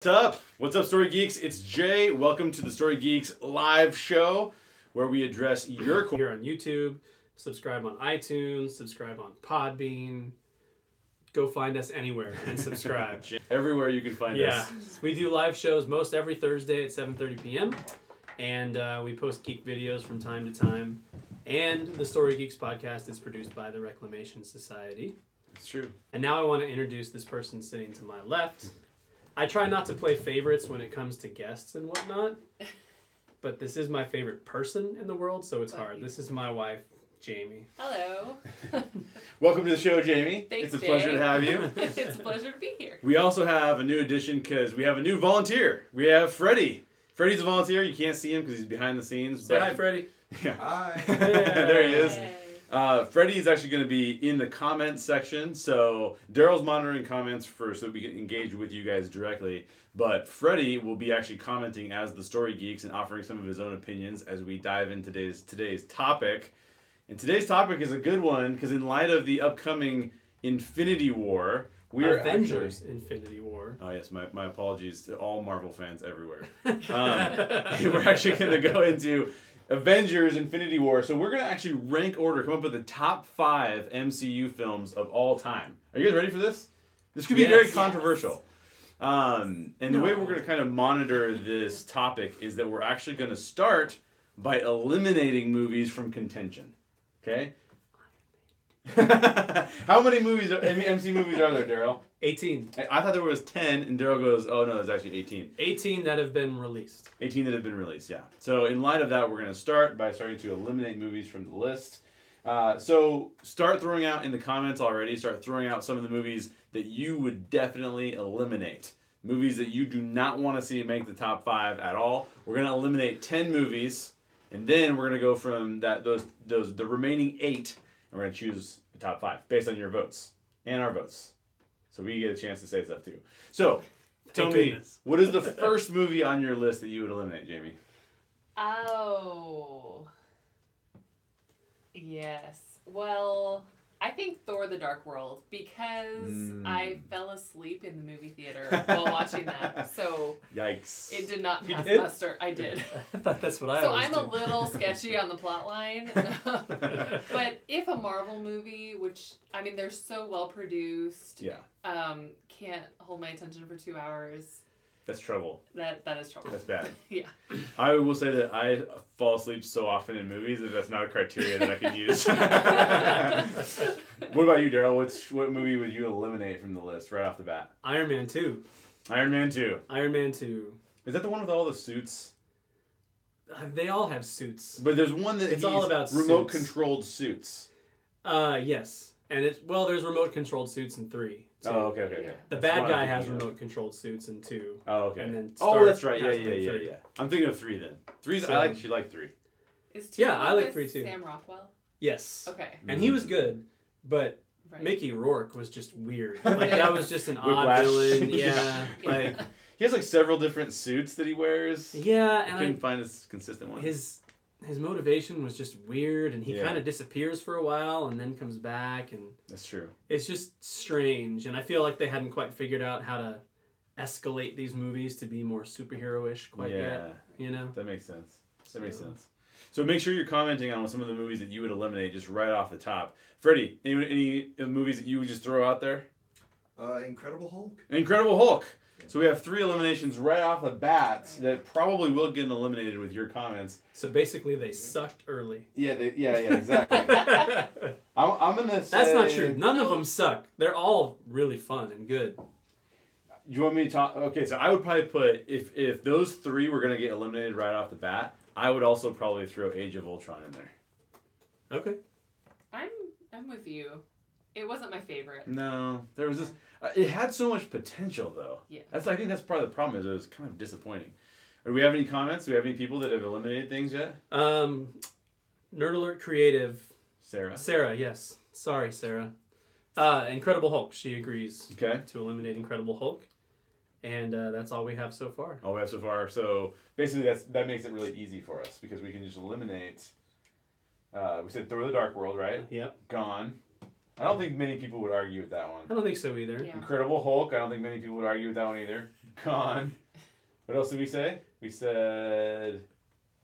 What's up? What's up, Story Geeks? It's Jay. Welcome to the Story Geeks Live Show, where we address your questions. Here on YouTube, subscribe on iTunes, subscribe on Podbean. Go find us anywhere and subscribe. Everywhere you can find us. Yeah, we do live shows most every Thursday at 7:30 p.m. And we post geek videos from time to time. And the Story Geeks podcast is produced by the Reclamation Society. It's true. And now I want to introduce this person sitting to my left. I try not to play favorites when it comes to guests and whatnot, but this is my favorite person in the world, so it's hard. This is my wife, Jamie. Hello. Welcome to the show, Jamie. Thanks, it's a pleasure to have you. It's a pleasure to be here. We also have a new addition because we have a new volunteer. We have Freddie. Freddie's a volunteer. You can't see him because he's behind the scenes. Say hi, Freddie. Yeah. Hi. There he is. Yay. Freddie is actually going to be in the comments section, so Daryl's monitoring comments first so we can engage with you guys directly, but Freddie will be actually commenting as the Story Geeks and offering some of his own opinions as we dive into today's topic. And today's topic is a good one because in light of the upcoming Infinity War, we are Avengers Infinity War. Oh yes, my apologies to all Marvel fans everywhere. We're actually going to go into Avengers Infinity War. So we're going to actually rank order, come up with the top 5 MCU films of all time. Are you guys ready for this? This could be very controversial. And the way we're going to kind of monitor this topic is that we're actually going to start by eliminating movies from contention. Okay? How many movies, MCU movies are there, Daryl? 18. I thought there was 10, and Daryl goes, oh no, there's actually 18. 18 that have been released. 18 that have been released, yeah. So in light of that, we're going to start by starting to eliminate movies from the list. So start throwing out in the comments already, start throwing out some of the movies that you would definitely eliminate. Movies that you do not want to see make the top 5 at all. We're going to eliminate 10 movies, and then we're going to go from the remaining 8, and we're going to choose the top 5 based on your votes and our votes. So we get a chance to say stuff too. So, tell me, what is the first movie on your list that you would eliminate, Jamie? Oh. Yes. Well, I think Thor the Dark World because I fell asleep in the movie theater while watching that. So Yikes. it did not pass did? muster. I did. I thought that's what I So always I'm do. a little sketchy on the plot line. But if a Marvel movie, which, I mean, they're so well produced, Yeah, can't hold my attention for 2 hours, that's trouble. that is trouble. That's bad. Yeah. I will say that I fall asleep so often in movies that that's not a criteria that I can use. What about you, Daryl? What movie would you eliminate from the list right off the bat? Iron Man 2. Iron Man 2. Iron Man 2. Is that the one with all the suits? They all have suits. But there's one that It's all about remote suits. controlled suits. Yes. And there's remote controlled suits in 3. too. Oh, okay. Yeah. The That's bad what guy I'm has thinking of. remote controlled suits in 2. Oh, okay. And then Oh, Stark that's right. has them in Yeah. 3. I'm thinking of 3 then. 3's So- I like 3. Is 2 Yeah, I like with 3 too. Sam Rockwell? Yes. Okay. And he was good, but Right. Mickey Rourke was just weird. Like, that was just an odd Whiplash. villain. Yeah. Like, He has like several different suits that he wears. yeah, I and couldn't find a consistent one. his motivation was just weird, and he Yeah. kind of disappears for a while and then comes back, and That's true. it's just strange. And I feel like they hadn't quite figured out how to escalate these movies to be more superhero-ish quite yet. You know? That makes sense. So make sure you're commenting on some of the movies that you would eliminate just right off the top. Freddie, any movies that you would just throw out there? Incredible Hulk. Incredible Hulk. So we have 3 eliminations right off the bat that probably will get eliminated with your comments. So basically, they sucked early. Yeah, exactly. I'm gonna say. That's not true. None of them suck. They're all really fun and good. Do you want me to talk? Okay, so I would probably put if those 3 were gonna get eliminated right off the bat, I would also probably throw Age of Ultron in there. Okay. I'm with you. It wasn't my favorite. No, there was this. It had so much potential, though. Yeah. I think that's part of the problem. Is it was kind of disappointing. Do we have any comments? Do we have any people that have eliminated things yet? Nerd Alert Creative. Sarah. Yes. Sorry, Sarah. Incredible Hulk. She agrees Okay. to eliminate Incredible Hulk. And that's all we have so far. All we have so far. So basically, that makes it really easy for us because we can just eliminate. We said Thor the Dark World, right? Yep. Gone. I don't think many people would argue with that one. I don't think so either. Yeah. Incredible Hulk. I don't think many people would argue with that one either. Gone. What else did we say? We said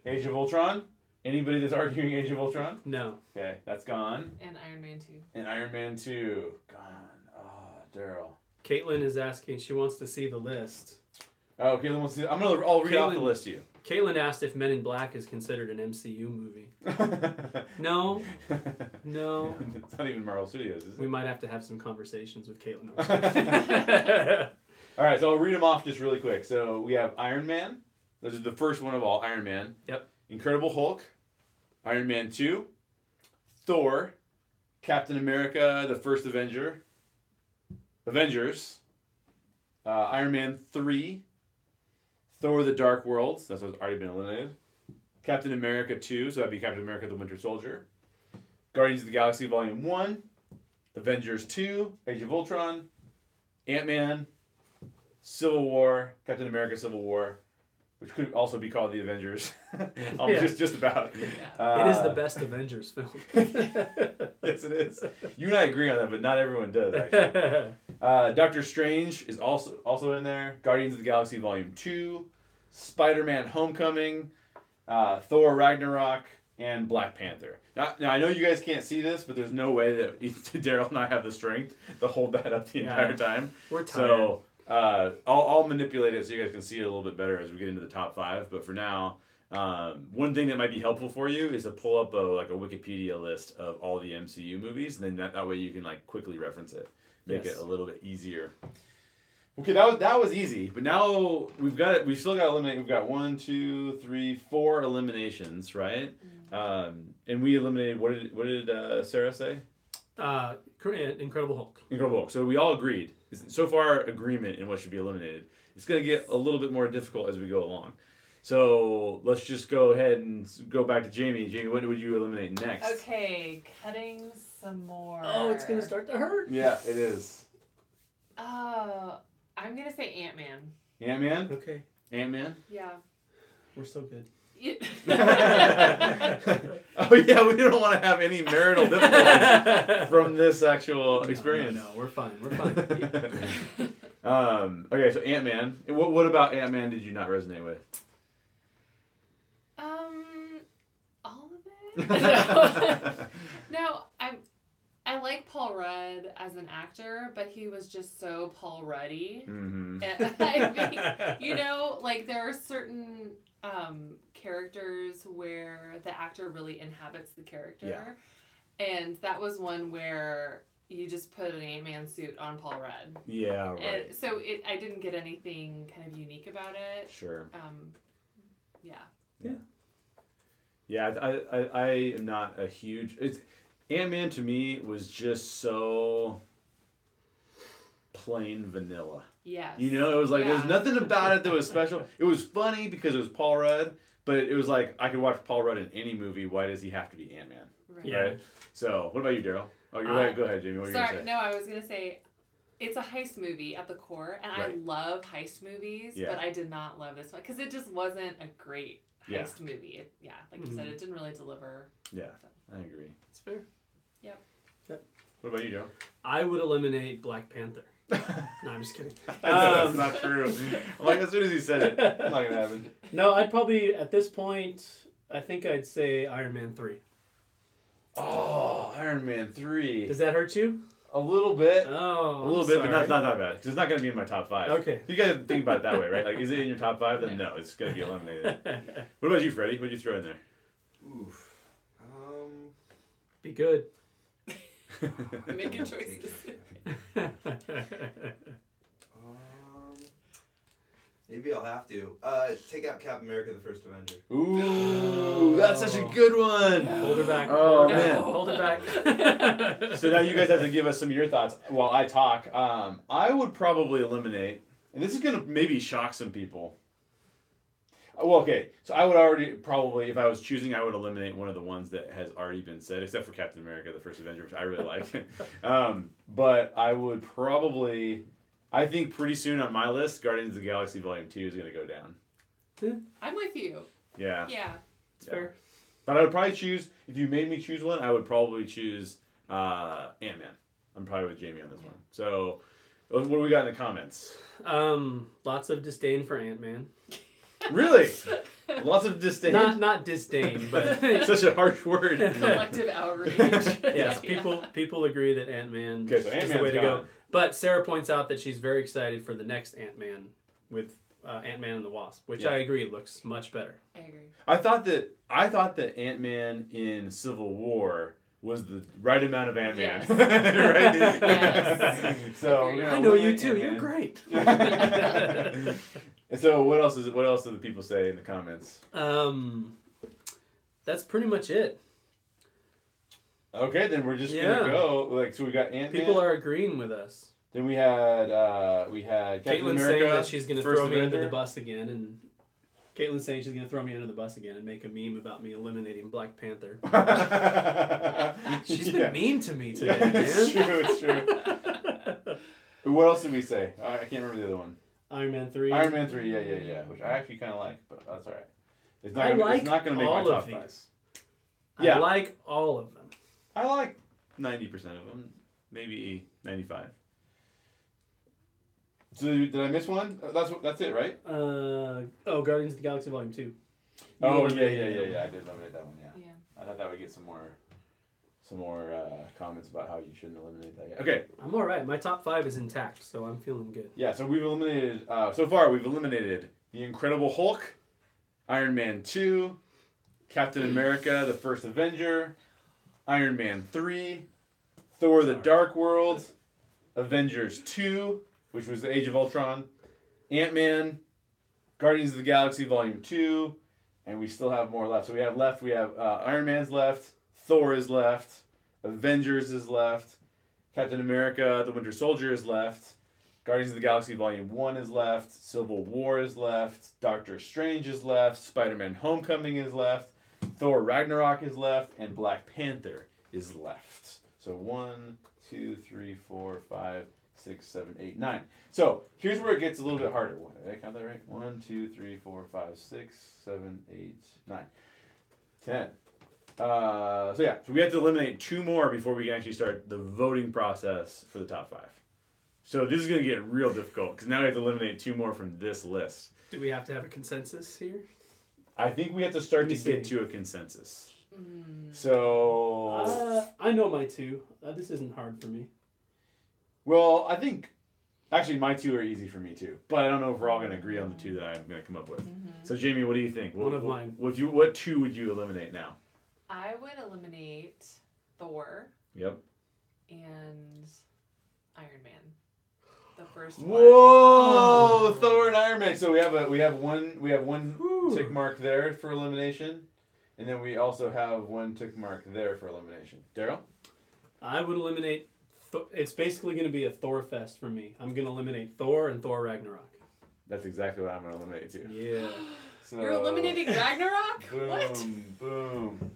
Age of Ultron. Anybody that's arguing Age of Ultron? No. Okay, that's gone. And Iron Man 2. And Iron Man 2. Gone. Oh, Daryl. Caitlin is asking. She wants to see the list. Oh, Caitlin wants to. I'll read off the list to you. Caitlin asked if Men in Black is considered an MCU movie. No. No. It's not even Marvel Studios, is it? We might have to have some conversations with Caitlin. All right, so I'll read them off just really quick. So we have Iron Man. This is the first one of all, Iron Man. Yep. Incredible Hulk. Iron Man 2. Thor. Captain America, the first Avenger. Avengers. Iron Man 3. Thor the Dark World. That's what's already been eliminated. Captain America 2. So that'd be Captain America the Winter Soldier. Guardians of the Galaxy Volume 1. Avengers 2. Age of Ultron. Ant-Man. Civil War. Captain America Civil War. Which could also be called the Avengers. Just about. Yeah. It is the best Avengers film. Yes, it is. You and I agree on that, but not everyone does, actually. Doctor Strange is also in there. Guardians of the Galaxy Volume 2. Spider-Man Homecoming. Thor Ragnarok. And Black Panther. Now, I know you guys can't see this, but there's no way that Daryl and I have the strength to hold that up the entire time. We're tired. So I'll manipulate it so you guys can see it a little bit better as we get into the top 5. But for now, one thing that might be helpful for you is to pull up a Wikipedia list of all the MCU movies, and then that way you can quickly reference it, make it a little bit easier. Okay, that was easy, but now we've still got to eliminate. We've got 1, 2, 3, 4 eliminations, right? And we eliminated. What did Sarah say? Incredible Hulk. Incredible Hulk. So we all agreed. So far, agreement in what should be eliminated. It's going to get a little bit more difficult as we go along. So let's just go ahead and go back to Jamie. Jamie, what would you eliminate next? Okay, cutting some more. Oh, it's gonna start to hurt. Yeah, it is. I'm gonna say Ant-Man. Ant-Man? Okay. Ant-Man? Yeah. We're so good. Oh yeah, we don't want to have any marital difficulties from this actual experience. No, we're fine. We're fine. Okay, so Ant-Man. What about Ant-Man did you not resonate with? All of it. No, I like Paul Rudd as an actor, but he was just so Paul Ruddy. Mm-hmm. I think, there are certain characters where the actor really inhabits the character. Yeah. And that was one where you just put an Ant-Man suit on Paul Rudd. Yeah, right. And so I didn't get anything kind of unique about it. Sure. Yeah. Yeah. Yeah, I am not a huge... Ant-Man to me was just so plain vanilla. Yes. It was like, there was nothing about it that was special. It was funny because it was Paul Rudd, but it was like, I could watch Paul Rudd in any movie. Why does he have to be Ant-Man? Right. Yeah. Right? So, what about you, Daryl? Oh, you're right. Go ahead, Jamie. What are you going to say? No, I was going to say, it's a heist movie at the core, and Right. I love heist movies, but I did not love this one, because it just wasn't a great heist movie. Like you said, it didn't really deliver. Yeah, I agree. It's fair. Yep. What about you, Joe? I would eliminate Black Panther. No, I'm just kidding. That's not true. I'm like, as soon as he said it, it's not going to happen. No, I'd probably, at this point, I think I'd say Iron Man 3. Oh, Iron Man 3. Does that hurt you? A little bit. Oh, A little bit, but not bad. Because it's not going to be in my top 5. Okay. You got to think about it that way, right? Like, is it in your top 5? Then no, it's going to be eliminated. What about you, Freddie? What did you throw in there? Oof. Be good. Making choices. Maybe I'll have to. Take out Captain America, the first Avenger. Ooh, that's such a good one. Hold her back. Oh, man. Hold it back. So now you guys have to give us some of your thoughts while I talk. I would probably eliminate, and this is going to maybe shock some people. Well, okay, so I would already probably, if I was choosing, I would eliminate one of the ones that has already been said, except for Captain America, the first Avenger, which I really like. But I would probably, I think pretty soon on my list, Guardians of the Galaxy Volume 2 is going to go down. I'm with you. Yeah. Yeah. It's fair. But I would probably choose, if you made me choose one, I would probably choose Ant-Man. I'm probably with Jamie on this one. So What do we got in the comments? Lots of disdain for Ant-Man. Really? Lots of disdain. Not disdain, but Such a harsh word. Collective outrage. yes, people agree that Ant-Man Okay, so is Ant-Man's the way to gone. go. But Sarah points out that she's very excited for the next Ant-Man with Ant-Man and the Wasp, which I agree looks much better. I agree. I thought that Ant-Man in Civil War was the right amount of Ant-Man. Yes. Right? Yes. So Agreed. I know you eliminate too. Ant-Man. You're great. And so what else do the people say in the comments? That's pretty much it. Okay, then we're just gonna go. So we got Ant-Man. People are agreeing with us. Then we had Captain Caitlin's America, saying that she's going to First throw me under Avenger. the bus again, and Caitlin's saying she's going to throw me under the bus again and make a meme about me eliminating Black Panther. She's been mean to me today, man. It's true. What else did we say? I can't remember the other one. Iron Man 3. Iron Man 3, yeah, which I actually kind of like, but that's all right. It's I like it's not going to make my all of top these. 5. I like all of them. I like 90% of them, maybe 95. So did I miss one? That's it, right? Guardians of the Galaxy Volume 2. Oh, yeah. I did eliminate that one, yeah. Yeah. I thought that would get some more comments about how you shouldn't eliminate that yet. Okay. I'm alright. My top 5 is intact, so I'm feeling good. Yeah, so we've eliminated, so far we've eliminated The Incredible Hulk, Iron Man 2, Captain America, the First Avenger, Iron Man 3, Thor the Dark World, Avengers 2, which was the Age of Ultron, Ant-Man, Guardians of the Galaxy Volume 2, and we still have more left. So we have Iron Man's left, Thor is left, Avengers is left, Captain America, the Winter Soldier is left, Guardians of the Galaxy Volume 1 is left, Civil War is left, Doctor Strange is left, Spider-Man Homecoming is left, Thor Ragnarok is left, and Black Panther is left. So 1, 2, 3, 4, 5, 6, 7, 8, 9. So here's where it gets a little bit harder. Did I count that right? 1, 2, 3, 4, 5, 6, 7, 8, 9, 10. So we have to eliminate 2 more before we can actually start the voting process for the top 5. So this is going to get real difficult because now we have to eliminate 2 more from this list. Do we have to have a consensus here? I think we have to start to get to a consensus. So I know my 2. This isn't hard for me. well, I think actually my 2 are easy for me too, but I don't know if we're all going to agree on the 2 that I'm going to come up with. So Jamie, what do you think? One of mine. What 2 would you eliminate now? I would eliminate Thor Yep. and Iron Man. The first one. Whoa! Thor and Iron Man. So we have one tick mark there for elimination, and then we also have one tick mark there for elimination. Daryl? I would eliminate. It's basically going to be a Thor fest for me. I'm going to eliminate Thor and Thor Ragnarok. That's exactly what I'm going to eliminate too. Yeah. So, You're eliminating Ragnarok? Boom, What? boom,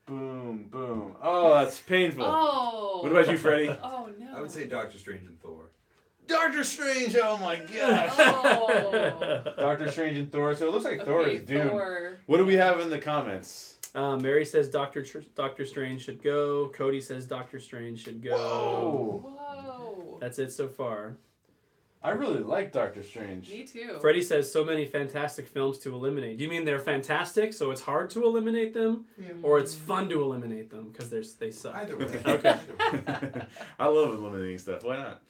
boom, boom. Oh, that's painful. Oh. What about you, Freddie? Oh no. I would say Doctor Strange and Thor. Doctor Strange! Oh my gosh! Oh. Doctor Strange and Thor. So it looks like Thor Okay, is doomed. Thor. What do we have in the comments? Mary says Doctor Strange should go. Cody says Doctor Strange should go. Whoa! Whoa. That's it so far. I really like Doctor Strange. Me too. Freddie says so many fantastic films to eliminate. Do you mean they're fantastic, so it's hard to eliminate them, or it's fun to eliminate them because they suck? Either way. Okay. I love eliminating stuff. Why not?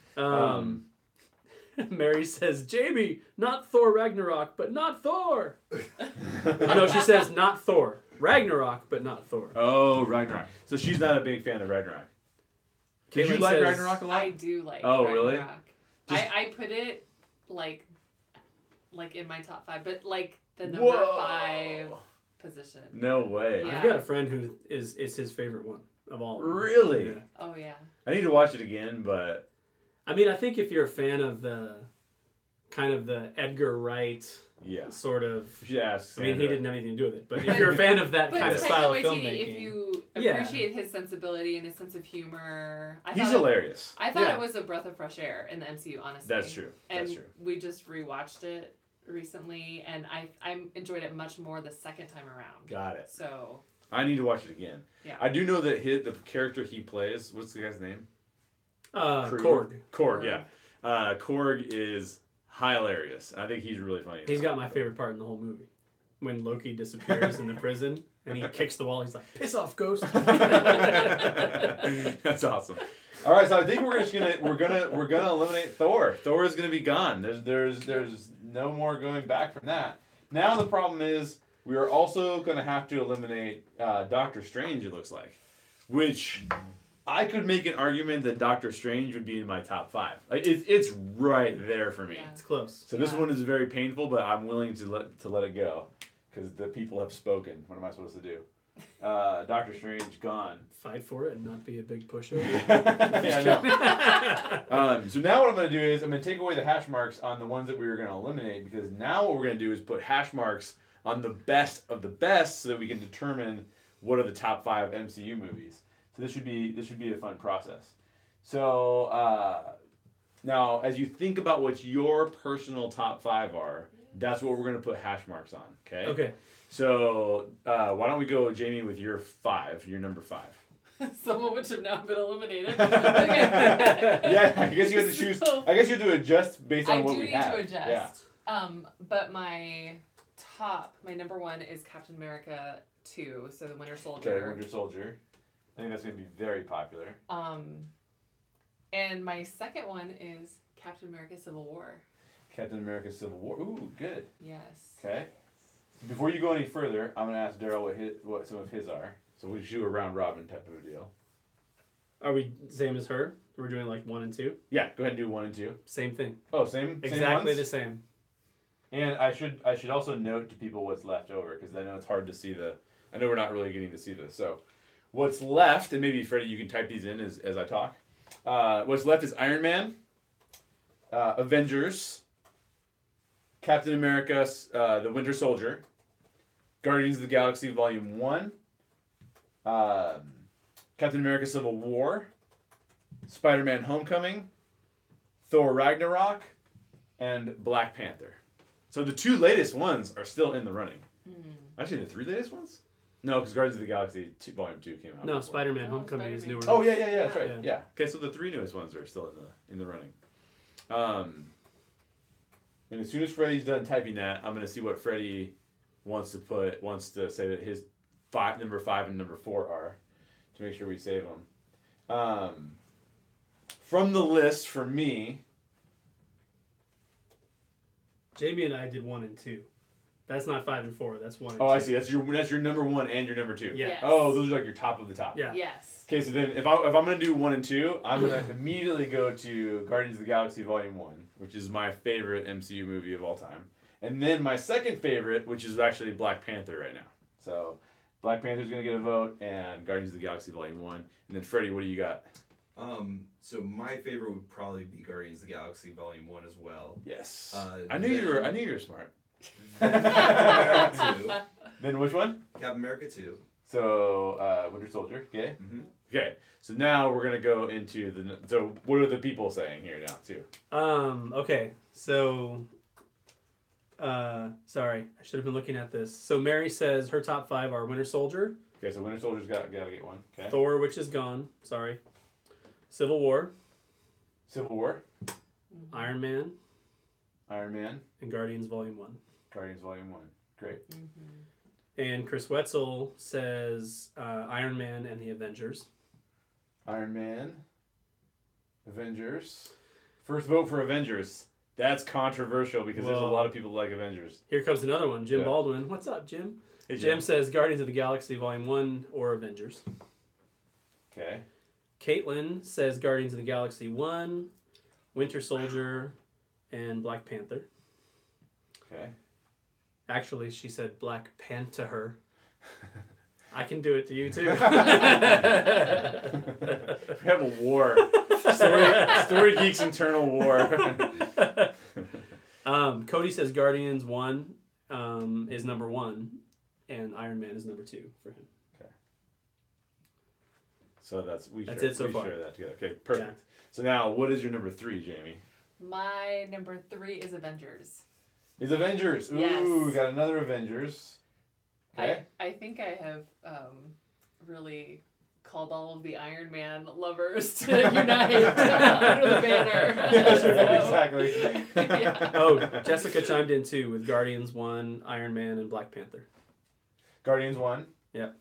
Mary says, Jamie, not Thor Ragnarok, but not Thor. No, she says not Thor. Ragnarok, but not Thor. Oh, Ragnarok. So she's not a big fan of Ragnarok. Did you Caitlin like says- Ragnarok a lot? I do like Oh, Ragnarok. really? I put it like in my top 5, but like the number Whoa. 5 position. No way. Yeah. I've got a friend who is his favorite one of all. of them. Really? Yeah. Oh yeah. I need to watch it again, but I mean, I think if you're a fan of the kind of the Edgar Wright yeah. sort of. She asked. I mean, he Sandra. didn't have anything to do with it, but if you're a fan of that But kind of Taika style of Waititi, filmmaking, if you Yeah. appreciate his sensibility and his sense of humor, He's hilarious. I thought Yeah. it was a breath of fresh air in the MCU, honestly. That's true. And That's true. we just rewatched it recently, and I enjoyed it much more the second time around. Got it. So I need to watch it again. Yeah. I do know that the character he plays, what's the guy's name? Korg. Korg, yeah. Korg is hilarious. I think he's really funny. He's got my favorite part in the whole movie. When Loki disappears in the prison and he kicks the wall, he's like, "Piss off, ghost." That's awesome. All right, so I think we're gonna eliminate Thor. Thor is gonna be gone. There's no more going back from that. Now the problem is we are also gonna have to eliminate Doctor Strange. It looks like, which I could make an argument that Doctor Strange would be in my top 5. Like it's right there for me. Yeah. It's close. So this one is very painful, but I'm willing to let it go because the people have spoken. What am I supposed to do? Doctor Strange gone. Fight for it and not be a big pushover. Yeah, I know. So now what I'm going to do is I'm going to take away the hash marks on the ones that we were going to eliminate, because now what we're going to do is put hash marks on the best of the best so that we can determine what are the top 5 MCU movies. So this should be a fun process. So now as you think about what your personal top 5 are, that's what we're going to put hash marks on. Okay. Okay. So why don't we go, Jamie, with your 5, your number 5. Some of which have now been eliminated. Yeah, I guess you have to choose. I guess you have to adjust based on what we have. I do need to adjust. Yeah. But my number 1 is Captain America 2, so the Winter Soldier. Okay, Winter Soldier. I think that's going to be very popular. And my second one is Captain America Civil War. Captain America Civil War. Ooh, good. Yes. Okay. Before you go any further, I'm going to ask Daryl what some of his are. So we should do a round robin type of a deal. Are we same as her? We're doing like 1 and 2? Yeah, go ahead and do 1 and 2. Same thing. Oh, same Exactly ones? the same. And I should also note to people what's left over, because I know it's hard to see I know we're not really getting to see this. So what's left, and maybe Freddie, you can type these in as I talk. What's left is Iron Man, Avengers, Captain America, the Winter Soldier, Guardians of the Galaxy Volume 1, Captain America Civil War, Spider-Man Homecoming, Thor Ragnarok, and Black Panther. So the 2 latest ones are still in the running. Actually, the 3 latest ones? No, because Guardians of the Galaxy Volume 2 came out. No, before. Spider-Man Homecoming is newer. Oh, yeah, that's right. Yeah. Yeah. Okay, so the 3 newest ones are still in the running. And as soon as Freddie's done typing that, I'm going to see what Freddie wants to say that his number 5 and number 4 are, to make sure we save them. From the list, for me, Jamie and I did 1 and 2. That's not 5 and 4. That's 1 and 2. oh, I see. That's your number 1 and your number 2. Yeah. Yes. Oh, those are like your top of the top. Yeah. Yes. Okay, so then if I'm going to do 1 and 2, I'm going to immediately go to Guardians of the Galaxy Volume 1, which is my favorite MCU movie of all time. And then my second favorite, which is actually Black Panther right now. So Black Panther's going to get a vote, and Guardians of the Galaxy Volume 1. And then Freddie, what do you got? So my favorite would probably be Guardians of the Galaxy Volume 1 as well. Yes. I knew you were smart. Captain 2. Then which one? Captain America 2. So Winter Soldier, okay? Mm-hmm. Okay, so now we're going to go into so what are the people saying here now, too? Okay, so, sorry, I should have been looking at this. So Mary says her top 5 are Winter Soldier. Okay, so Winter Soldier's got to get one. Okay. Thor, which is gone. Sorry. Civil War. Civil War. Iron Man. Iron Man. And Guardians Volume 1. Guardians Volume 1. Great. And Chris Wetzel says Iron Man and the Avengers. Iron Man. Avengers. First vote for Avengers. That's controversial because there's a lot of people who like Avengers. Here comes another one. Jim Yeah. Baldwin. What's up, Jim? Hey, Jim says Guardians of the Galaxy Volume 1 or Avengers. Okay. Caitlin says Guardians of the Galaxy 1, Winter Soldier, and Black Panther. Okay. Actually, she said Black Panther. I can do it to you too. We have a war. Story Geeks internal war. Cody says Guardians 1 is number 1, and Iron Man is number 2 for him. Okay. So that's it so far. share that together. Okay, perfect. Yeah. So now, what is your number 3, Jamie? My number 3 is Avengers. Is Avengers. Ooh, Yes. we got another Avengers. Okay. I think I have really called all of the Ironman lovers to unite under the banner. Exactly. Yeah. Oh, Jessica chimed in too with Guardians 1, Iron Man, and Black Panther. Guardians 1. Yep.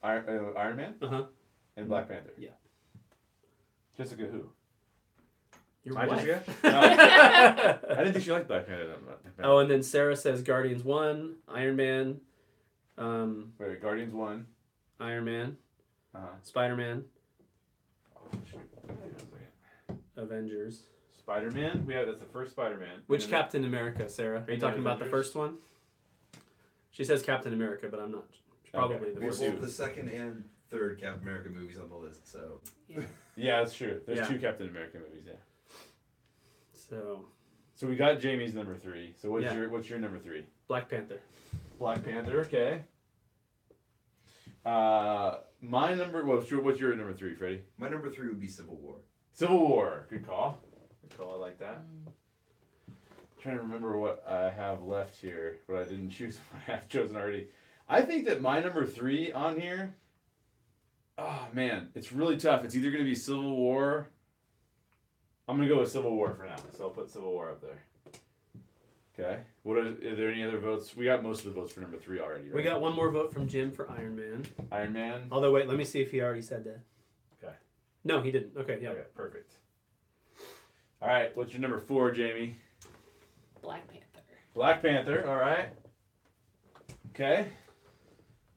Iron Man Uh-huh. and Black Panther. Yeah. Jessica who? Your My wife. Jessica? No. I didn't think she liked Black Panther that much. Oh, and then Sarah says Guardians 1, Iron Man, Wait, Guardians 1. Iron Man, Uh-huh. Spider-Man, Oh, shoot. Hang on a second. Avengers. Spider-Man? That's the first Spider-Man. Which And then- Captain America, Sarah? Are you And talking then about the Avengers? first one? She says Captain America, but I'm not. Probably Okay. the Me first too. one. Both the second and third Captain America movies on the list, so. Yeah. Yeah, that's true. There's Yeah. 2 Captain America movies, yeah. So, So we got Jamie's number 3. So what's Yeah. your number 3? Black Panther. Black Panther, okay. My number what's your number 3, Freddie? My number 3 would be Civil War. Civil War. Good call. Good call, I like that. Mm. Trying to remember what I have left here, but I didn't choose what I have chosen already. I think that my number 3 on here, oh man, it's really tough. It's either going to be Civil War. I'm going to go with Civil War for now, so I'll put Civil War up there. Okay. Are there any other votes? We got most of the votes for number 3 already, right? We got one more vote from Jim for Iron Man. Iron Man. Although, wait, let me see if he already said that. Okay. No, he didn't. Okay, yeah. Okay, perfect. All right, what's your number 4, Jamie? Black Panther. Black Panther, all right. Okay.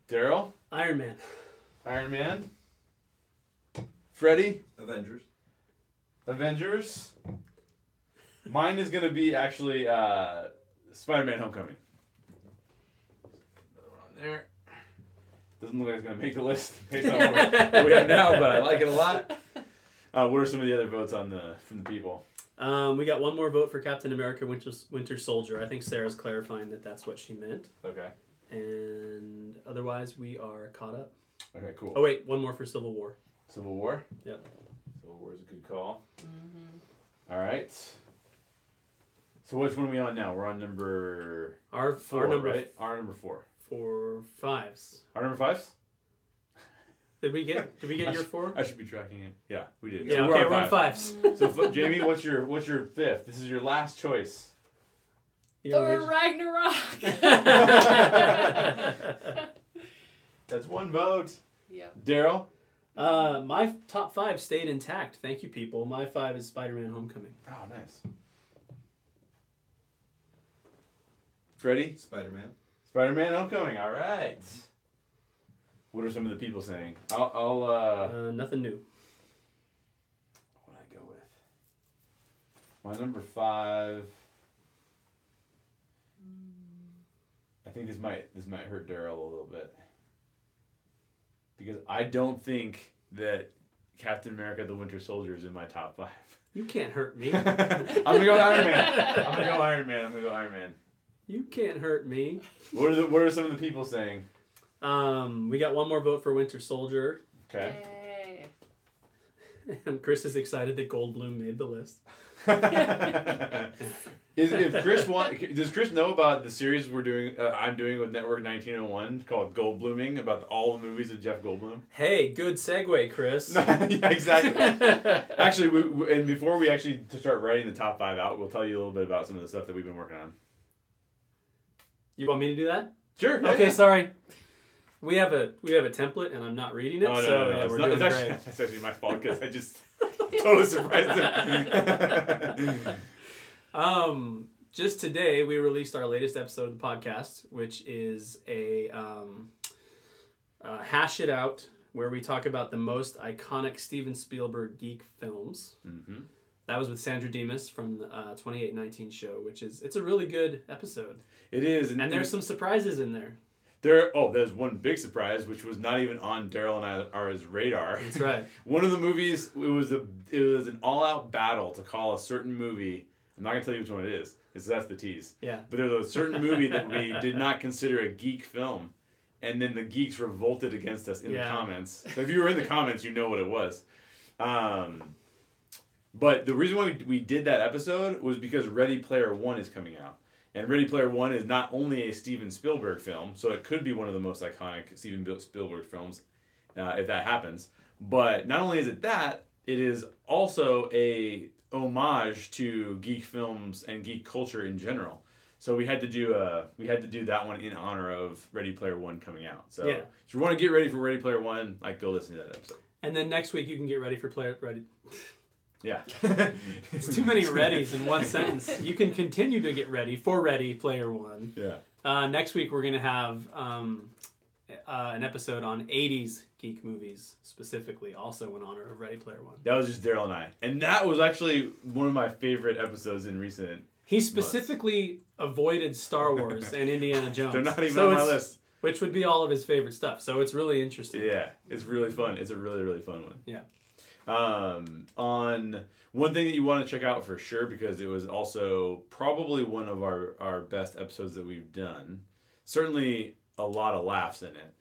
Daryl? Iron Man. Iron Man. Freddie? Avengers. Avengers. Mine is going to be actually Spider-Man Homecoming. Another one on there. Doesn't look like it's going to make the list based on what we have now, but I like it a lot. What are some of the other votes from the people? We got one more vote for Captain America Winter Soldier. I think Sarah's clarifying that that's what she meant. Okay. And otherwise, we are caught up. Okay, cool. Oh, wait, one more for Civil War. Civil War? Yep. Civil War is a good call. Mm-hmm. All right. So which one are we on now? We're on number Our 4, number right? Our number 4. 4 5s. Our number 5s? Did we get your 4? I should be tracking it. Yeah, we did. Yeah, So okay, on we're on 5s. So Jamie, what's your 5th? This is your last choice. Thor Ragnarok. That's 1 vote. Yep. Daryl? My top 5 stayed intact. Thank you, people. My 5 is Spider-Man Homecoming. Oh, nice. Freddie? Spider-Man. Spider-Man Homecoming. All right. What are some of the people saying? I'll Nothing new. what would I go with? My number 5. I think this might hurt Daryl a little bit. Because I don't think that Captain America the Winter Soldier is in my top 5. You can't hurt me. I'm gonna go Iron Man. You can't hurt me. What are some of the people saying? We got one more vote for Winter Soldier. Okay. Yay. And Chris is excited that Goldblum made the list. Does Chris know about the series I'm doing with Network 1901 called Goldbluming, about all the movies of Jeff Goldblum? Hey, good segue, Chris. Yeah, exactly. Actually, and before we actually start writing the top 5 out, we'll tell you a little bit about some of the stuff that we've been working on. You want me to do that? Sure. yeah, Okay, yeah. sorry. We have a template, and I'm not reading it. Oh, no, so no. yeah, It's we're not- doing it's great. actually, it's actually my fault because I just totally surprised him. Just today, we released our latest episode of the podcast, which is a hash it out, where we talk about the most iconic Steven Spielberg geek films. Mm-hmm. That was with Sandra Demas from the 2819 show, it's a really good episode. It is, And there's some surprises in there. There's one big surprise, which was not even on Daryl and ours radar. That's right. One of the movies, it was an all-out battle to call a certain movie. I'm not gonna tell you which one it is, because that's the tease. Yeah. But there was a certain movie that we did not consider a geek film, and then the geeks revolted against us in the comments. So if you were in the comments, you know what it was. But the reason why we did that episode was because Ready Player One is coming out. And Ready Player One is not only a Steven Spielberg film, so it could be one of the most iconic Steven Spielberg films. if that happens. But not only is it that, it is also a homage to geek films and geek culture in general. So we had to do that one in honor of Ready Player One coming out. So if you want to get ready for Ready Player One, like go listen to that episode. And then next week you can get ready for Ready. Yeah. It's too many readies in one sentence. You can continue to get ready for Ready Player One. Yeah. Next week we're gonna have an episode on 80s geek movies, specifically, also in honor of Ready Player One. That was just Daryl and I. And that was actually one of my favorite episodes in recent He specifically avoided Star Wars and Indiana Jones. They're not even on my list. Which would be all of his favorite stuff. So it's really interesting. Yeah, it's really fun. It's a really, really fun one. Yeah. On one thing that you want to check out for sure, because it was also probably one of our best episodes that we've done. Certainly a lot of laughs in it.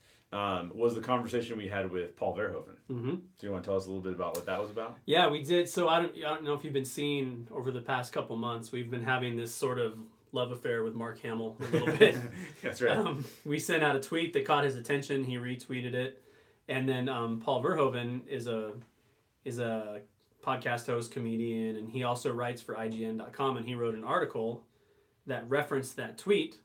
Was the conversation we had with Paul Verhoeven. Mm-hmm. Do you want to tell us a little bit about what that was about? Yeah, we did. So I don't know if you've been seeing over the past couple months, we've been having this sort of love affair with Mark Hamill a little bit. That's right. We sent out a tweet that caught his attention. He retweeted it. And then Paul Verhoeven is a podcast host, comedian, and he also writes for IGN.com, and he wrote an article that referenced that tweet.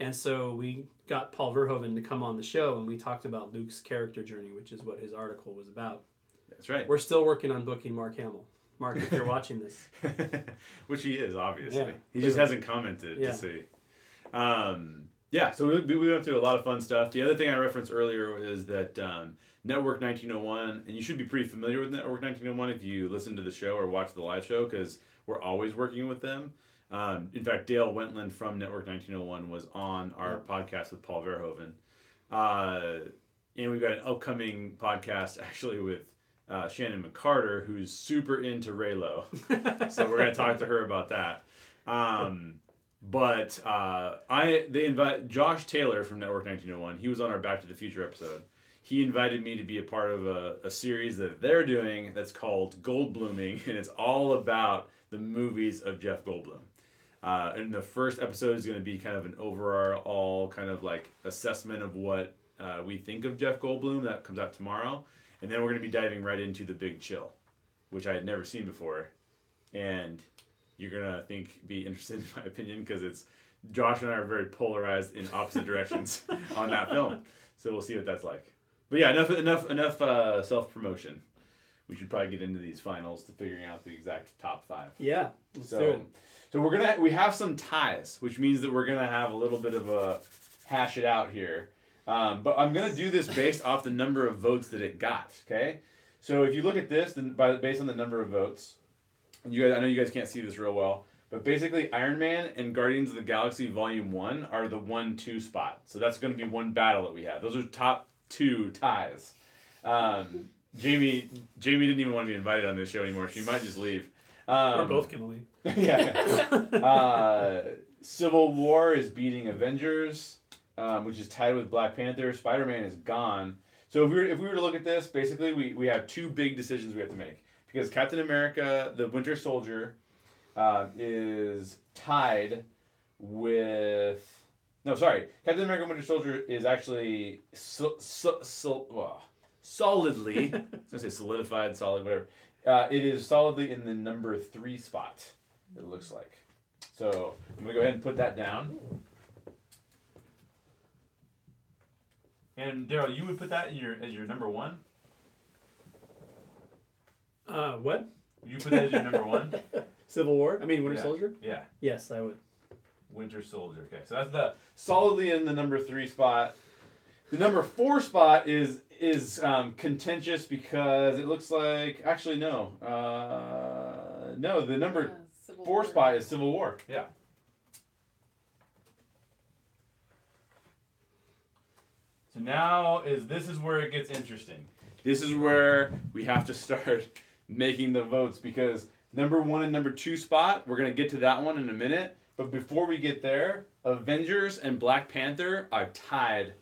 And so we got Paul Verhoeven to come on the show, and we talked about Luke's character journey, which is what his article was about. That's right. We're still working on booking Mark Hamill. Mark, if you're watching this. Which he is, obviously. Yeah, he just hasn't commented to see. So we went through a lot of fun stuff. The other thing I referenced earlier is that Network 1901, and you should be pretty familiar with Network 1901 if you listen to the show or watch the live show, because we're always working with them. In fact, Dale Wentland from Network 1901 was on our podcast with Paul Verhoeven. And we've got an upcoming podcast actually with Shannon McCarter, who's super into Raylo. So we're going to talk to her about that. They invite Josh Taylor from Network 1901. He was on our Back to the Future episode. He invited me to be a part of a series that they're doing that's called Goldbluming, and it's all about the movies of Jeff Goldblum. And the first episode is going to be kind of an overall kind of like assessment of what we think of Jeff Goldblum. That comes out tomorrow. And then we're going to be diving right into The Big Chill, which I had never seen before. And you're going to be interested in my opinion, because it's Josh and I are very polarized in opposite directions on that film. So we'll see what that's like. But yeah, enough self-promotion. We should probably get into these finals to figuring out the exact top 5. Yeah, let's do it. So we have some ties, which means that we're gonna have a little bit of a hash it out here. But I'm gonna do this based off the number of votes that it got. Okay, so if you look at this, then based on the number of votes, and I know you guys can't see this real well, but basically Ironman and Guardians of the Galaxy Volume 1 are the 1-2 spot. So that's gonna be one battle that we have. Those are top 2 ties. Jamie didn't even want to be invited on this show anymore. She might just leave. We're both gonna leave. Yeah. Civil War is beating Avengers, which is tied with Black Panther. Spider-Man is gone. So if we were to look at this, basically we have 2 big decisions we have to make, because Captain America, the Winter Soldier, is tied with. No, sorry. Captain America Winter Soldier is actually solidly. I was gonna say solidified, solid, whatever. It is solidly in the number 3 spot, it looks like. So I'm going to go ahead and put that down. And Daryl, you would put that as your number 1? What? You put that as your number 1? Civil War? I mean, Winter Soldier? Yeah. Yes, I would. Winter Soldier. Okay, so that's the solidly in the number 3 spot. The number 4 spot is contentious because it looks like the number 4 spot is Civil War. Yeah. So now this is where it gets interesting. This is where we have to start making the votes, because number 1 and number 2 spot, we're gonna get to that one in a minute. But before we get there, Avengers and Black Panther are tied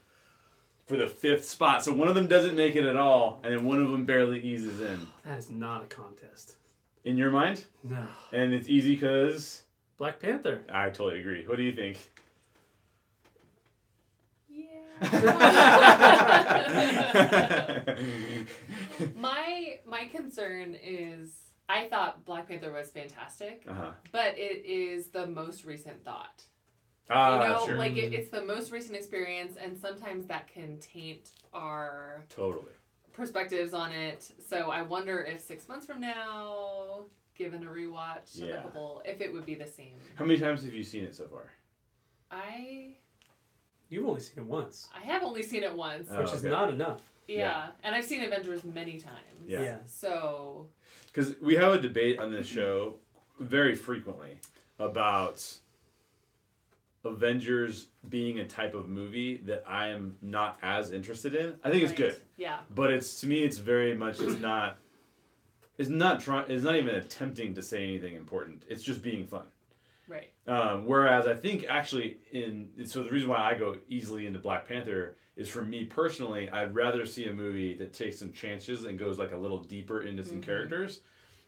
for the 5th spot. So one of them doesn't make it at all, and then one of them barely eases in. That is not a contest. In your mind? No. And it's easy because? Black Panther. I totally agree. What do you think? Yeah. My concern is I thought Black Panther was fantastic, Uh-huh. but it is the most recent thought. Sure. Like it's the most recent experience, and sometimes that can taint our Totally. perspectives on it. So I wonder if 6 months from now, given a rewatch of a couple, if it would be the same. How many times have you seen it so far? You've only seen it once. I have only seen it once. Which is not enough. Yeah, and I've seen Avengers many times. Yeah. So. Because we have a debate on this show very frequently about Avengers being a type of movie that I am not as interested in. I think it's good. Yeah. But to me it's very much it's not even attempting to say anything important. It's just being fun. Right. Whereas I think actually so the reason why I go easily into Black Panther is for me personally, I'd rather see a movie that takes some chances and goes like a little deeper into some characters.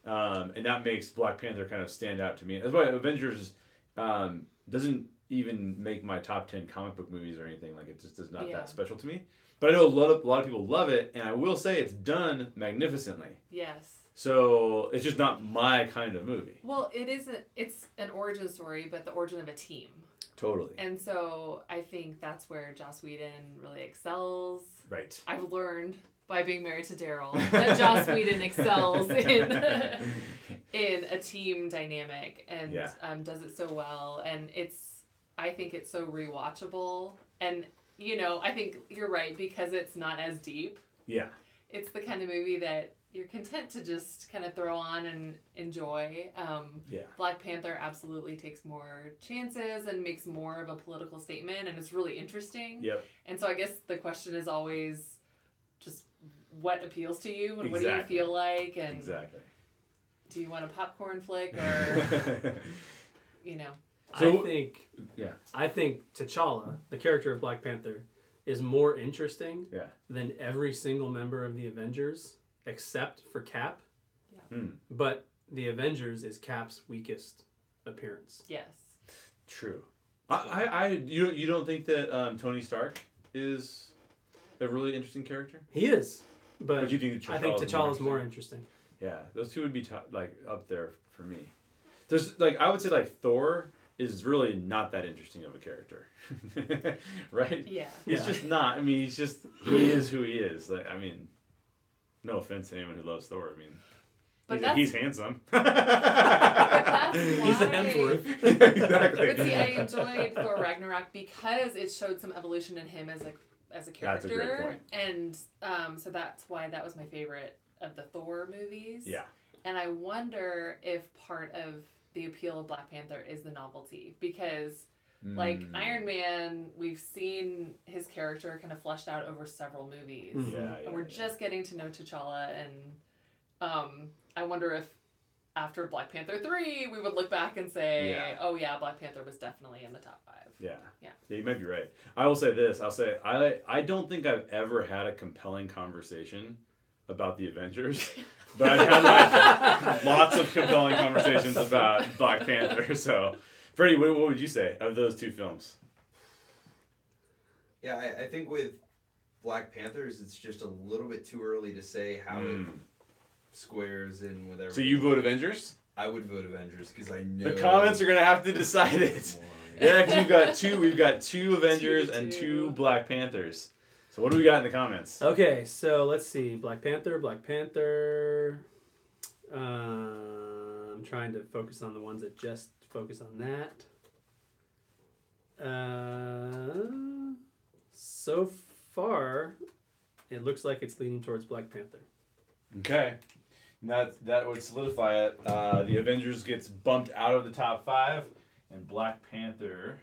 And that makes Black Panther kind of stand out to me. That's why Avengers doesn't even make my top 10 comic book movies or anything. Like it just is not that special to me. But I know a lot of people love it, and I will say it's done magnificently. Yes. So it's just not my kind of movie. Well, it's an origin story, but the origin of a team. Totally. And so I think that's where Joss Whedon really excels. Right. I've learned by being married to Daryl that Joss Whedon excels in a team dynamic and does it so well. And I think it's so rewatchable. And, I think you're right because it's not as deep. Yeah. It's the kind of movie that you're content to just kind of throw on and enjoy. Black Panther absolutely takes more chances and makes more of a political statement, and it's really interesting. Yep. And so I guess the question is always just what appeals to you and what do you feel like, and do you want a popcorn flick or So, I think T'Challa, the character of Black Panther, is more interesting than every single member of the Avengers except for Cap. Yeah. But the Avengers is Cap's weakest appearance. Yes. True. You don't think that Tony Stark is a really interesting character? He is, but you think I think T'Challa's more interesting. Yeah, those two would be up there for me. There's I would say Thor is really not that interesting of a character, right? Yeah. He's just not. I mean, he is who he is. No offense to anyone who loves Thor. I mean, he's handsome. He's a Hemsworth. Exactly. But see, I enjoyed Thor Ragnarok because it showed some evolution in him as a character. That's a great point. And so that's why that was my favorite of the Thor movies. Yeah. And I wonder if part of the appeal of Black Panther is the novelty because Iron Man, we've seen his character kind of fleshed out over several movies. And we're just getting to know T'Challa, and I wonder if after Black Panther 3, we would look back and say, oh yeah, Black Panther was definitely in the top 5. Yeah, you might be right. I will say this. I don't think I've ever had a compelling conversation about the Avengers. But I've had lots of compelling conversations about Black Panther. So, Freddie, what would you say of those two films? Yeah, I think with Black Panthers, it's just a little bit too early to say how it squares in with everything. So you vote Avengers? I would vote Avengers because I know the comments are gonna have to decide it. Yeah, because we've got two Avengers and two Black Panthers. So what do we got in the comments? Okay, so let's see. Black Panther. I'm trying to focus on the ones that just focus on that. So far, it looks like it's leaning towards Black Panther. Okay. That would solidify it. The Avengers gets bumped out of the top 5, and Black Panther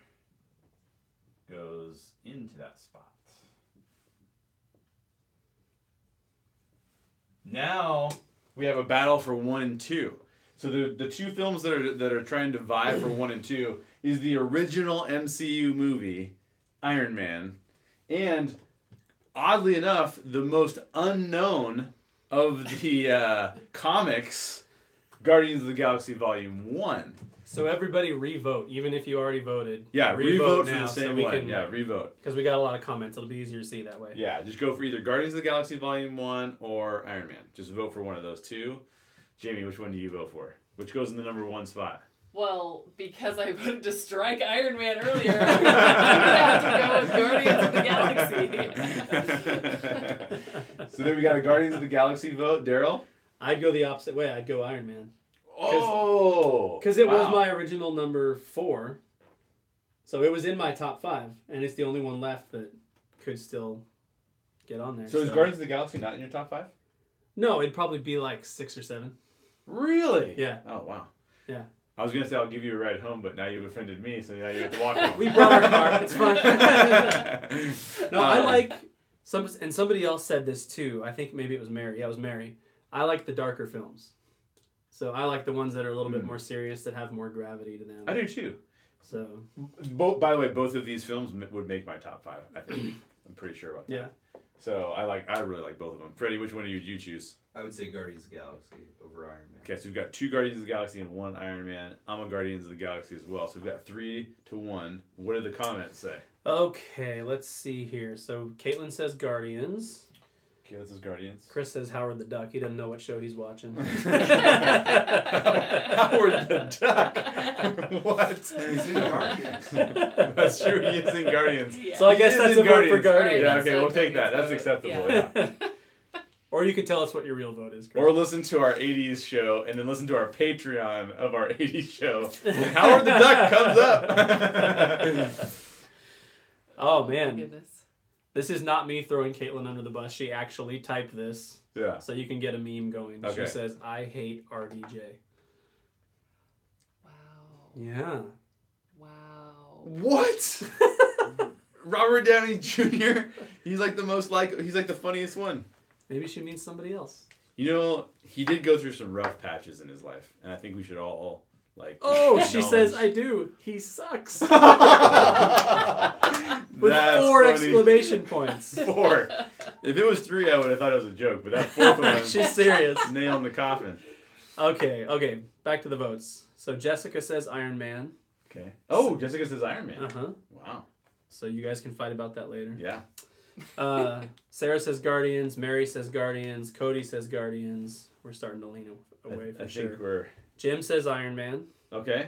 goes into that spot. Now we have a battle for 1 and 2. So the two films that are trying to vie for 1 and 2 is the original MCU movie, Iron Man, and oddly enough, the most unknown of the comics, Guardians of the Galaxy Volume 1. So everybody re-vote, even if you already voted. Yeah, re-vote for now the same so we one. can, Yeah, re-vote. Because we got a lot of comments. It'll be easier to see that way. Yeah, just go for either Guardians of the Galaxy Volume 1 or Iron Man. Just vote for one of those two. Jamie, which one do you vote for? Which goes in the number 1 spot? Well, because I voted to strike Iron Man earlier, I'm gonna have to go with Guardians of the Galaxy. So then we got a Guardians of the Galaxy vote. Daryl? I'd go the opposite way. I'd go Iron Man. Oh! Because it was my original number 4. So it was in my top 5. And it's the only one left that could still get on there. So is Guardians of the Galaxy not in your top 5? No, it'd probably be like 6 or 7. Really? Yeah. Oh, wow. Yeah. I was going to say I'll give you a ride home, but now you've offended me, so now you have to walk home. We brought our car. It's fine. No, I like... And somebody else said this too. I think maybe it was Mary. Yeah, it was Mary. I like the darker films. So I like the ones that are a little bit more serious, that have more gravity to them. I do too. So, by the way, both of these films would make my top 5. I think I'm pretty sure about that. yeah. So I really like both of them. Freddie, which one did you choose? I would say Guardians of the Galaxy over Iron Man. Okay, so we've got 2 Guardians of the Galaxy and 1 Iron Man. I'm a Guardians of the Galaxy as well. So we've got 3-1. What do the comments say? Okay, let's see here. So Caitlin says Guardians. Okay, this is Guardians. Chris says Howard the Duck. He doesn't know what show he's watching. Howard the Duck. What? He's in Guardians. That's true. He is in Guardians. Yeah. So I guess that's a vote for Right, Guardians. Yeah, that's okay, a we'll take that. That's vote. acceptable. Yeah. Yeah. Or you can tell us what your real vote is, Chris. Or listen to our 80s show and then listen to our Patreon of our 80s show. And Howard the Duck comes up. Oh, my man. goodness. This is not me throwing Caitlin under the bus. She actually typed this. Yeah. So you can get a meme going. Okay. She says, I hate RDJ. Wow. Yeah. Wow. What? Robert Downey Jr. He's like the funniest one. Maybe she means somebody else. You know, he did go through some rough patches in his life, and I think we should all Oh, she says, I do. He sucks. With That's 4 funny. exclamation points. 4. If it was 3, I would have thought it was a joke, but that 4th one, She's serious. nail in the coffin. Okay. Back to the votes. So Jessica says Iron Man. Okay. Oh, Jessica says Iron Man. Uh-huh. Wow. So you guys can fight about that later. Yeah. Sarah says Guardians. Mary says Guardians. Cody says Guardians. We're starting to lean away for I sure. think we're Jim says Iron Man. okay.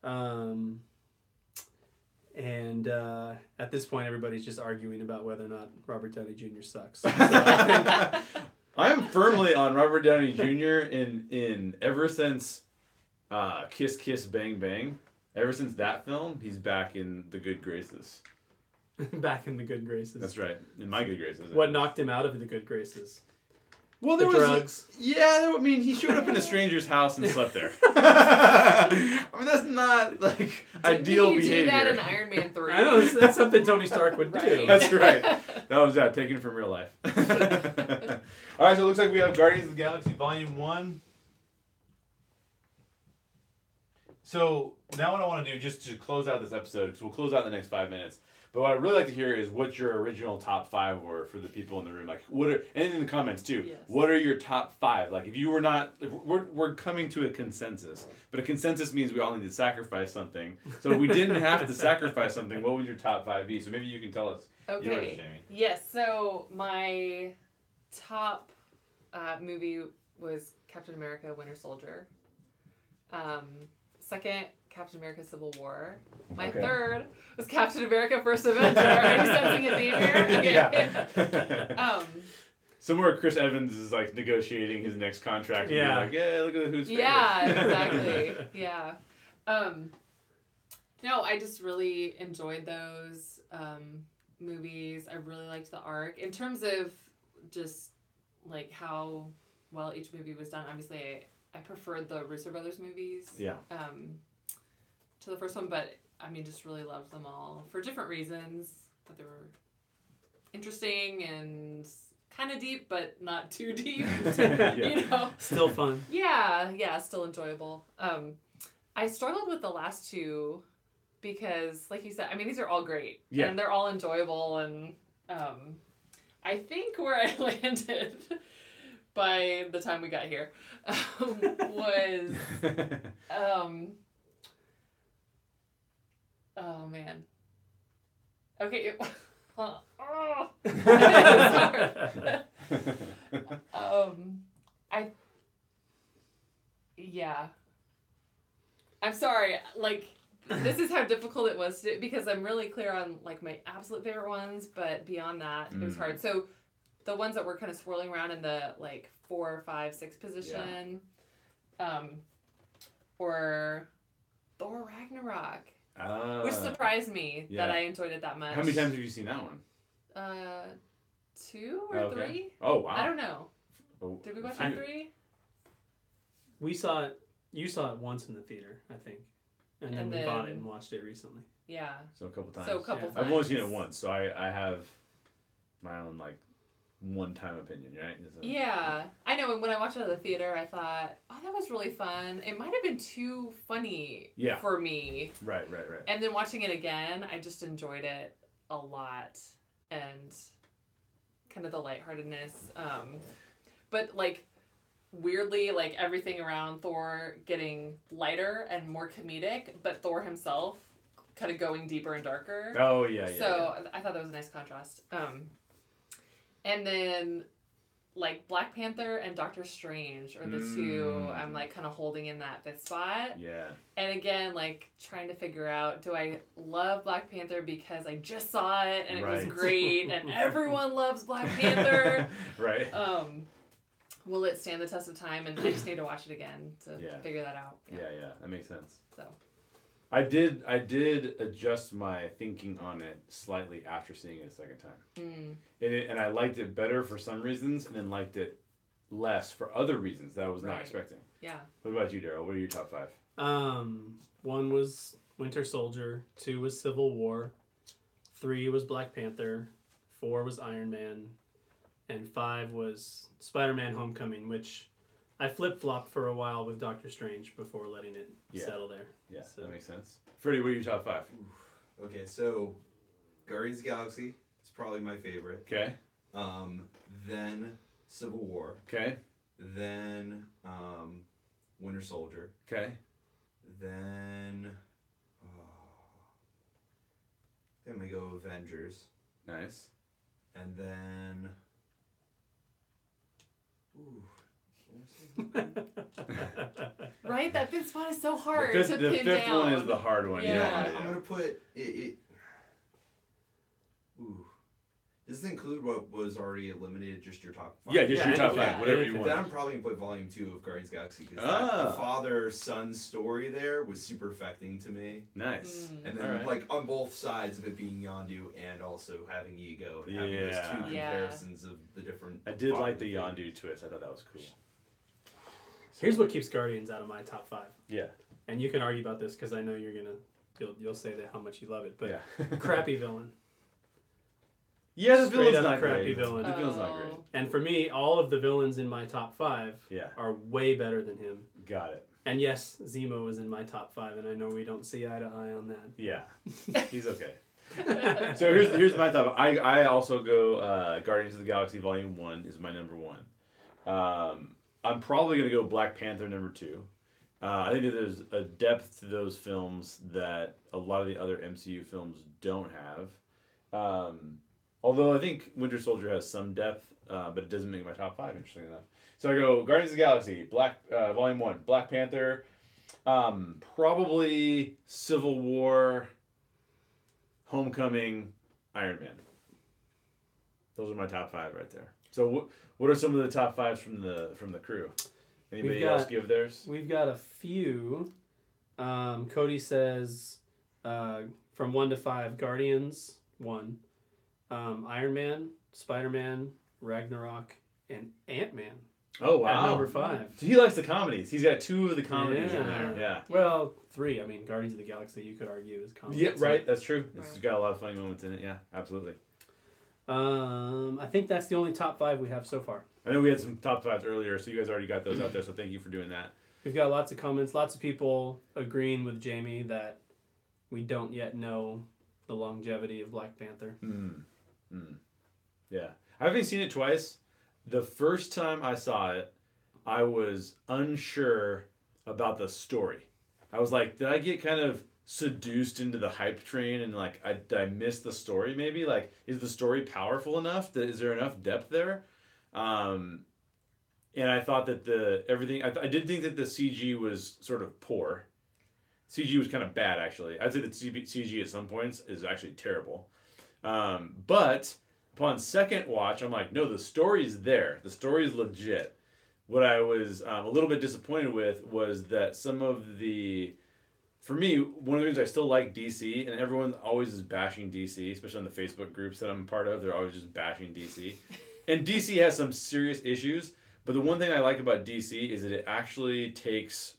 And at this point, everybody's just arguing about whether or not Robert Downey Jr. sucks. I am firmly on Robert Downey Jr. in ever since Kiss Kiss Bang Bang. Ever since that film, he's back in the good graces. Back in the good graces. That's right, in my good graces. What knocked him out of the good graces? Well, The there was drugs. he showed up in a stranger's house and slept there. I mean, that's not like ideal Did he behavior. do that in Iron Man 3? I know, that's something Tony Stark would do. Right. That's right. That was taken from real life. All right, so it looks like we have Guardians of the Galaxy Volume 1. So now what I want to do, just to close out this episode, because we'll close out in the next 5 minutes, but what I'd really like to hear is what your original top 5 were for the people in the room. Like, and in the comments too. Yes. What are your top 5? Like, if you were not, we're coming to a consensus, but a consensus means we all need to sacrifice something. So if we didn't have to sacrifice something, what would your top 5 be? So maybe you can tell us. Okay. Yours, Jamie. Yes, so my top movie was Captain America Winter Soldier. Second, Captain America Civil War. My Okay. third was Captain America First Avenger. Are you sensing a theme here? Okay. Yeah. Somewhere Chris Evans is like negotiating his next contract. And Yeah. like, yeah, look at who's favorite. Yeah, exactly. Yeah. No, I just really enjoyed those movies. I really liked the arc. In terms of just like how well each movie was done, obviously I preferred the Russo Brothers movies. Yeah. To the first one, but I mean, just really loved them all for different reasons. That they were interesting and kind of deep, but not too deep. You know. Still fun. Yeah, still enjoyable. I struggled with the last two because, like you said, I mean, these are all great. Yeah. And they're all enjoyable, and I think where I landed by the time we got here was Oh man. Okay. Yeah. I'm sorry. Like, this is how difficult it was because I'm really clear on like my absolute favorite ones, but beyond that, it was hard. So, the ones that were kind of swirling around in the like 4, 5, 6 position, or Thor Ragnarok, which surprised me that I enjoyed it that much. How many times have you seen that one? 2 or 3. Oh wow! I don't know. Oh, Did we watch it 3? We saw it. You saw it once in the theater, I think, and then we bought it and watched it recently. Yeah. So a couple times. Times. I've only seen it once, so I have my own like one-time opinion, right? Yeah, I know. And when I watched it at the theater, I thought, oh, that was really fun. It might have been too funny for me. Right. And then watching it again, I just enjoyed it a lot, and kind of the lightheartedness. But like weirdly, like everything around Thor getting lighter and more comedic, but Thor himself kind of going deeper and darker. Oh yeah. So I thought that was a nice contrast. And then like Black Panther and Doctor Strange are the two I'm like kind of holding in that 5th spot. Yeah. And again, like trying to figure out, do I love Black Panther because I just saw it and it was great and everyone loves Black Panther? Right. Will it stand the test of time? And I just need to watch it again to figure that out. Yeah, that makes sense. So I did adjust my thinking on it slightly after seeing it a second time. And I liked it better for some reasons, and then liked it less for other reasons that I was not expecting. Yeah. What about you, Daryl? What are your top 5? 1 was Winter Soldier, 2 was Civil War, 3 was Black Panther, 4 was Iron Man, and 5 was Spider-Man Homecoming, which I flip-flopped for a while with Doctor Strange before letting it settle there. Yeah, so that makes sense. Freddie, what are your top 5? Okay, so Guardians of the Galaxy is probably my favorite. Okay. Then Civil War. Okay. Then Winter Soldier. Okay. Then we go Avengers. Nice. And then right? That 5th spot is so hard the to pin down. The 5th one is the hard one. Yeah. I'm gonna put it. Does this include what was already eliminated? Just your top 5? Yeah, just your top 5. Whatever you want. Then I'm probably gonna put Volume 2 of Guardians of the Galaxy because the father-son story there was super affecting to me. Nice. And then like on both sides of it being Yondu and also having Ego and having those 2 comparisons of the different. I did like the Yondu twist. I thought that was cool. Here's what keeps Guardians out of my top 5. Yeah. And you can argue about this because I know you'll say that how much you love it, but crappy villain. Yeah, the villain's not crappy villain. The villain's not great. And for me, all of the villains in my top 5 are way better than him. Got it. And yes, Zemo is in my top 5, and I know we don't see eye to eye on that. Yeah, he's okay. So here's my top. I also go Guardians of the Galaxy Volume 1 is my number 1. I'm probably going to go Black Panther number 2. I think that there's a depth to those films that a lot of the other MCU films don't have. Although I think Winter Soldier has some depth, but it doesn't make my top 5, interestingly enough. So I go Guardians of the Galaxy, Volume 1, Black Panther, probably Civil War, Homecoming, Iron Man. Those are my top 5 right there. So what are some of the top 5s from the crew? Anybody else give theirs? We've got a few. Cody says from 1 to 5, Guardians 1. Iron Man, Spider-Man, Ragnarok, and Ant-Man. Oh, wow. At number 5. So he likes the comedies. He's got 2 of the comedies in there. Yeah. Well, 3. I mean, Guardians of the Galaxy, you could argue, is comedy. Yeah, right. That's true. It's got a lot of funny moments in it. Yeah, absolutely. I think that's the only top 5 we have so far. I know we had some top 5s earlier, so you guys already got those out there, so thank you for doing that. We've got lots of comments, lots of people agreeing with Jamie that we don't yet know the longevity of Black Panther. Yeah. I've only seen it twice. The first time I saw it, I was unsure about the story. I was like, did I get kind of seduced into the hype train and like I missed the story maybe? Like, is the story powerful enough? Is there enough depth there? And I thought that I did think that the CG was sort of poor. CG was kind of bad, actually. I'd say that CG at some points is actually terrible. But upon second watch, I'm like, no, the story's there. The story's legit. What I was a little bit disappointed with was that for me, one of the reasons I still like DC, and everyone always is bashing DC, especially on the Facebook groups that I'm part of, they're always just bashing DC. And DC has some serious issues, but the one thing I like about DC is that it actually takes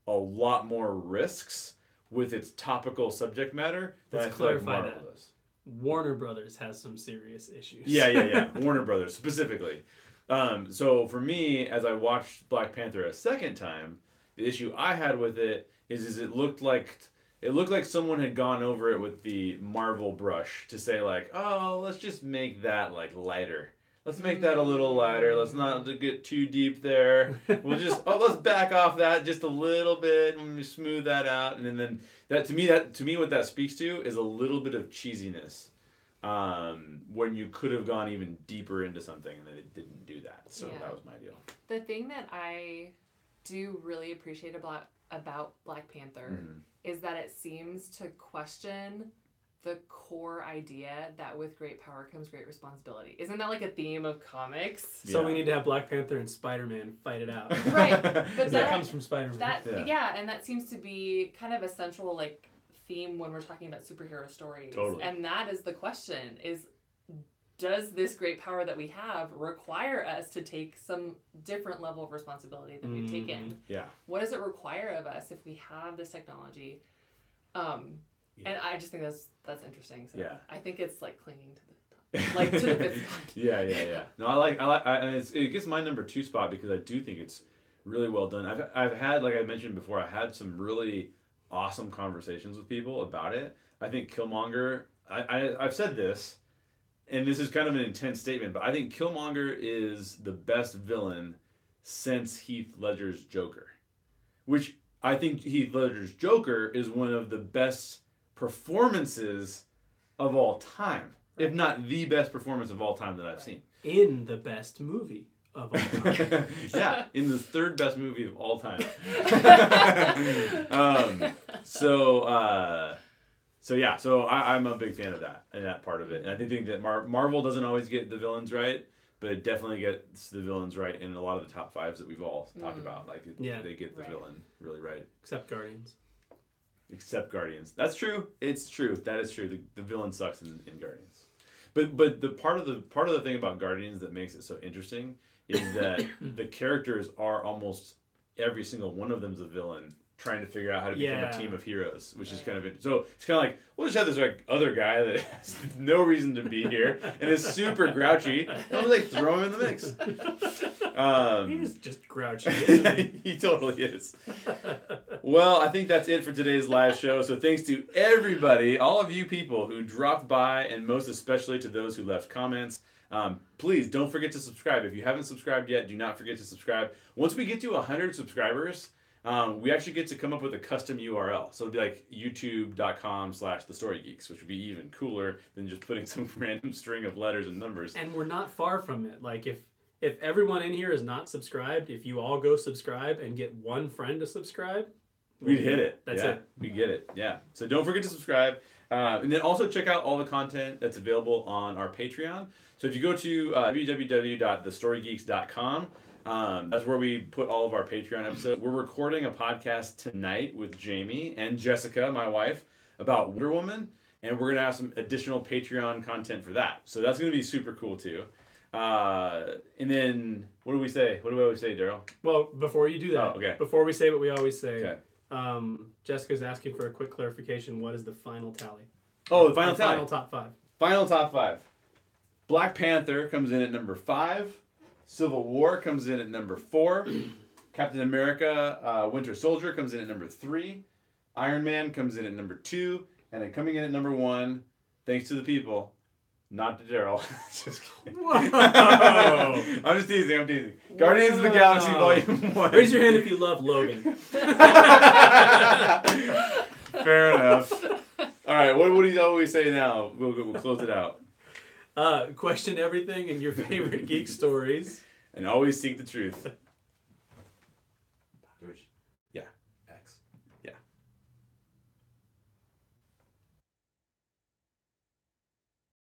a lot more risks with its topical subject matter than I feel like Marvel does. Warner Brothers has some serious issues. Yeah. Warner Brothers specifically. So for me, as I watched Black Panther a second time, the issue I had with it is it looked like someone had gone over it with the Marvel brush to say like, oh, let's just make that like lighter. Let's make that a little lighter. Let's not get too deep there. We'll just let's back off that just a little bit and smooth that out. And then that to me what that speaks to is a little bit of cheesiness. When you could have gone even deeper into something and then it didn't do that. So that was my deal. The thing that I do really appreciate about Black Panther is that it seems to question the core idea that with great power comes great responsibility. Isn't that like a theme of comics? So we need to have Black Panther and Spider-Man fight it out. Right. But that comes from Spider-Man. And that seems to be kind of a central like theme when we're talking about superhero stories. Totally. And that is the question, is does this great power that we have require us to take some different level of responsibility than we've taken? Yeah. What does it require of us if we have this technology? And I just think that's interesting. So I think it's like clinging to the fifth spot. Yeah. No, it gets my number 2 spot because I do think it's really well done. I've had, like I mentioned before, I had some really awesome conversations with people about it. I think Killmonger, I've said this, and this is kind of an intense statement, but I think Killmonger is the best villain since Heath Ledger's Joker. Which I think Heath Ledger's Joker is one of the best performances of all time. If not the best performance of all time that I've seen. In the best movie of all time. Yeah, in the 3rd best movie of all time. So I'm a big fan of that and that part of it. And I think that Marvel doesn't always get the villains right, but it definitely gets the villains right in a lot of the top 5s that we've all talked about. Like they get the villain really right. Except Guardians. That's true. It's true. That is true. The villain sucks in Guardians. But the part of the thing about Guardians that makes it so interesting is that the characters are almost every single one of them's a villain trying to figure out how to become a team of heroes, which is kind of it. So it's kind of like, we'll just have this like other guy that has no reason to be here and is super grouchy, and we'll like throw him in the mix. He's just grouchy, isn't he? He totally is. Well, I think that's it for today's live show. So thanks to everybody, all of you people who dropped by, and most especially to those who left comments. Please don't forget to subscribe. If you haven't subscribed yet, do not forget to subscribe. Once we get to 100 subscribers, we actually get to come up with a custom URL. So it'll be like youtube.com/thestorygeeks, which would be even cooler than just putting some random string of letters and numbers. And we're not far from it. Like if everyone in here is not subscribed, if you all go subscribe and get one friend to subscribe, we'd hit it. That's it. We get it. Yeah. So don't forget to subscribe. And then also check out all the content that's available on our Patreon. So if you go to www.thestorygeeks.com, that's where we put all of our Patreon episodes. We're recording a podcast tonight with Jamie and Jessica, my wife, about Wonder Woman, and we're going to have some additional Patreon content for that. So that's going to be super cool too. And then, what do we say? What do we always say, Daryl? Well, before you do that, before we say what we always say, Jessica's asking for a quick clarification. What is the final tally? Oh, the final tally. Final top 5. Final top 5. Black Panther comes in at number 5. Civil War comes in at number 4. Captain America, Winter Soldier comes in at number 3. Iron Man comes in at number 2. And then coming in at number 1, thanks to the people, not to Daryl. Just kidding. Whoa. I'm just teasing. Guardians of the Galaxy Volume 1. Raise your hand if you love Logan. Fair enough. All right, what do you always say now? We'll close it out. Question everything and your favorite geek stories. And always seek the truth.